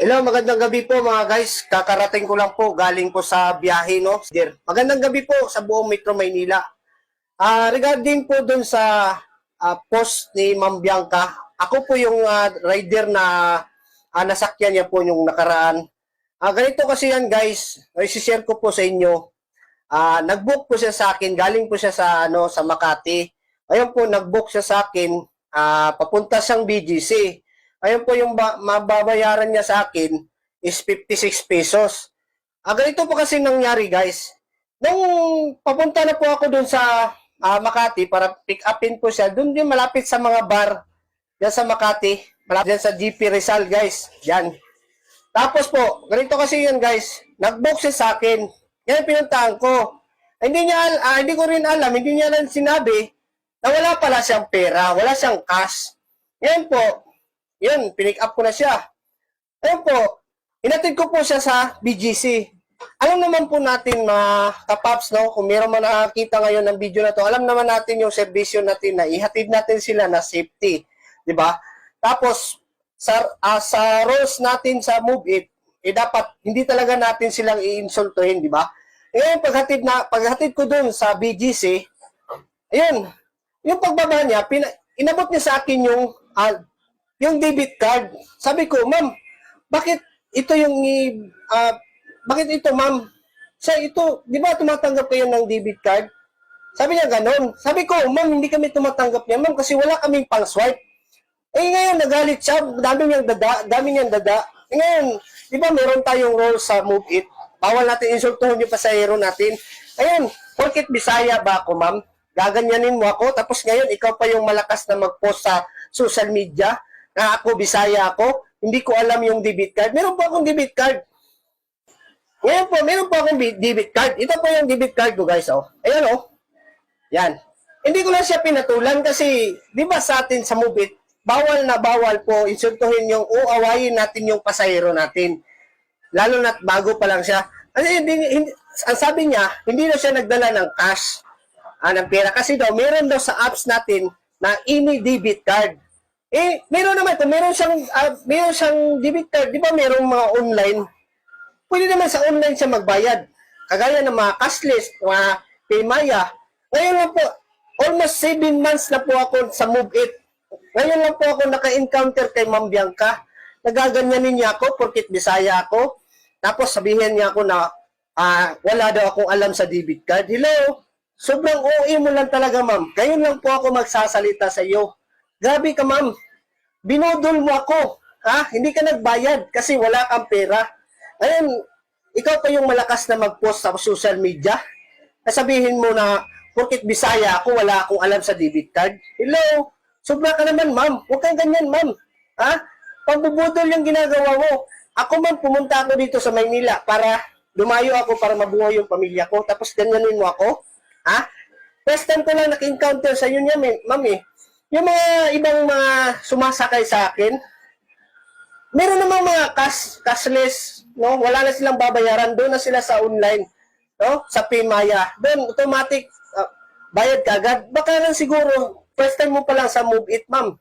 Hello, magandang gabi po mga guys. Kakarating ko lang po, galing po sa biyahe, no? Magandang gabi po sa buong Metro Maynila. Regarding po dun sa post ni Ma'am Bianca, ako po yung rider na nasakyan niya po yung nakaraan. Ganito kasi yan guys, i-share ko po sa inyo. Nag-book po siya sa akin, galing po siya sa Makati. Ayun po, nag-book siya sa akin, papunta siyang BGC. Ayun po yung mababayaran niya sa akin is 56 pesos. Ganito po kasi nangyari guys. Nung papunta na po ako dun sa Makati para pick upin po siya, dun yung malapit sa mga bar dyan sa Makati, malapit dyan sa GP Rizal guys. Yan. Tapos po, ganito kasi yan guys, nag-book siya sa akin. Yan pinuntahan ko. Hindi ko rin alam, hindi niya lang sinabi na wala pala siyang pera, wala siyang cash. Yan po. Yun, pinick up ko na siya. Ayun po, inatid ko po siya sa BGC. Alam naman po natin mga kapaps, no? Kung meron man nakakita ngayon ng video na to, alam naman natin yung servisyo natin na ihatid natin sila na safety. Di ba? Tapos, sa rules natin sa Move It, dapat hindi talaga natin silang i-insultuhin, di ba? Ngayon, paghatid ko dun sa BGC, ayun, yung pagbaba niya, inabot niya sa akin yung debit card. Sabi ko, ma'am, bakit ito ma'am? Di ba tumatanggap kayo ng debit card? Sabi niya ganon. Sabi ko, ma'am, hindi kami tumatanggap niya, ma'am, kasi wala kaming pang swipe. Ngayon, nagalit siya, dami niyang dada. Ngayon, di ba meron tayong role sa Move It? Bawal natin insultuhin yung pasahero natin. Ayun, porket Bisaya ba ako, ma'am? Gaganyanin mo ako, tapos ngayon, ikaw pa yung malakas na mag-post sa social media na ako, Bisaya ako, hindi ko alam yung debit card. Meron po akong debit card. Ngayon po, meron po akong debit card. Ito po yung debit card ko, guys. Oh. Ayan, oh. Yan. Hindi ko lang siya pinatulan kasi, di ba sa atin sa Move It, bawal na bawal po insultuhin yung awayin natin yung pasahero natin. Lalo na bago pa lang siya. Kasi ang sabi niya, hindi na siya nagdala ng cash, ng pera. Kasi daw, meron daw sa apps natin na ini debit card. Meron naman ito, meron siyang debit card. Di ba merong mga online? Pwede naman sa online siya magbayad. Kagaya ng mga cashless, mga Paymaya. Ngayon lang po, almost 7 months na po ako sa Move It. Ngayon lang po ako naka-encounter kay Ma'am Bianca. Nagaganyanin niya ako, porkit Bisaya ako. Tapos sabihin niya ako na wala daw akong alam sa debit card. Hello? Sobrang OA mo lang talaga, ma'am. Ngayon lang po ako magsasalita sa iyo. Grabe ka, ma'am. Binudol mo ako. Hindi ka nagbayad kasi wala kang pera. Ngayon, ikaw pa yung malakas na mag-post sa social media. Sabihin mo na, porkit Bisaya ako, wala akong alam sa debit card. Hello? Sobra ka naman, ma'am. Huwag kang ganyan, ma'am. Pambubudol yung ginagawa mo. Ako, ma'am, pumunta ako dito sa Maynila para lumayo ako para mabuhay yung pamilya ko. Tapos ganyanin mo ako. First time ko lang naka-encounter sa yun yan, ma'am eh. Yung mga ibang mga sumasakay sa akin, meron namang mga cashless, no? Wala na silang babayaran, doon na sila sa online, no? Sa Paymaya. Doon automatic bayad ka agad. Baka lang siguro first time mo pa lang sa Move It, ma'am.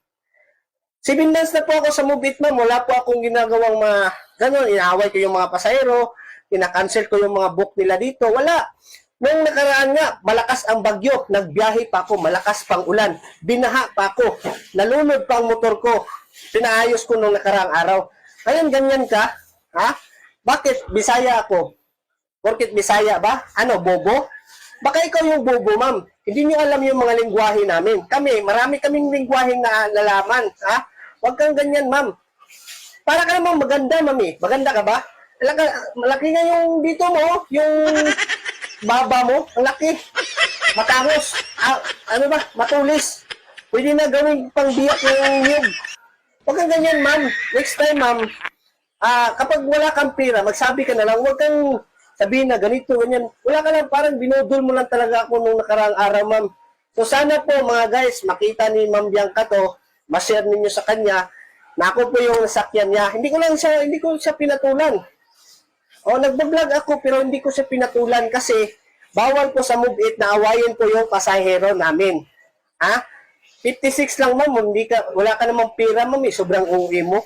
7 months na po ako sa Move It, ma'am. Wala po akong ginagawang mga ganun, inaaway ko yung mga pasahero, ina-cancel ko yung mga book nila dito. Wala. Nung nakaraan nga, malakas ang bagyo, nagbiyahe pa ako, malakas pang ulan, binaha pa ako, nalunod pa ang motor ko, pinaayos ko nung nakaraang araw. Ngayon, ganyan ka? Bakit Bisaya ako? Porkit Bisaya ba? Bobo? Baka ikaw yung bobo, ma'am. Hindi niyo alam yung mga lingwahe namin. Marami kaming lingwahe na nalaman. Huwag kang ganyan, ma'am. Para ka namang maganda, ma'am eh. Maganda ka ba? Malaki nga yung dito mo, yung baba mo, ang laki. Matangos. Matulis. Pwede na gawing pangbiyak yung nyug. Huwag kang ganyan, ma'am. Next time, ma'am, kapag wala kang pera, magsabi ka na lang, huwag kang sabihin na ganito, ganyan. Wala ka lang, parang binudol mo lang talaga ako nung nakaraang araw, ma'am. So sana po, mga guys, makita ni Ma'am Bianca to, ma-share ninyo sa kanya, na ako po yung nasakyan niya. Hindi ko siya pinatulan. Nagbablog ako pero hindi ko siya pinatulan kasi bawal po sa Move It na awayin po yung pasahero namin. 56 lang, ma'am, wala ka namang pera, ma'am, sobrang uwi mo.